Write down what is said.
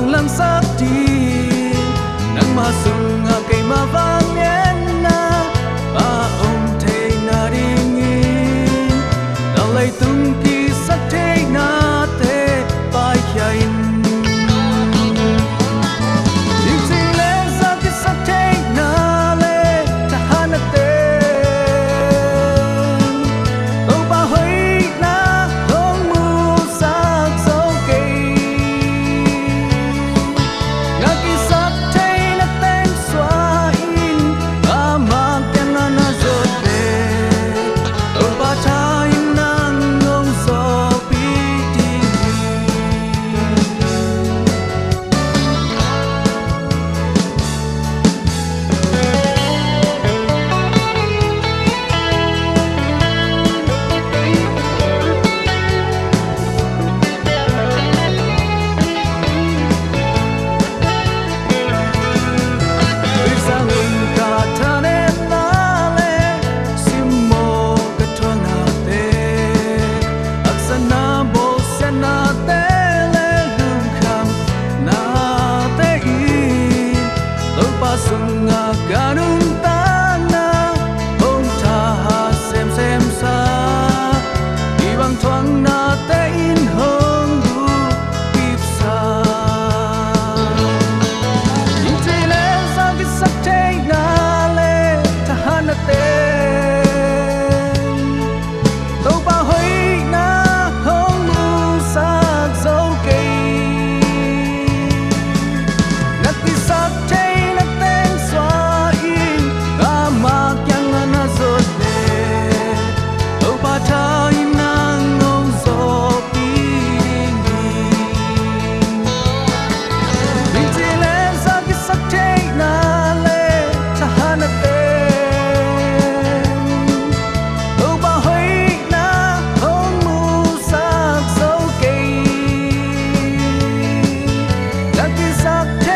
lang sắc đi nang ma sung a cây ma vang nhén na ba ông thầy na đi nghi đào lấy tung kỳ sắc thầy na te bay khain sunga ganun tana ông Thahat xem sa ibang thoáng na te in hong du kip sa in te le sa ki sak te na le Thahat na te to ba hoi na hong mu sak zo ke na ki sak te Suck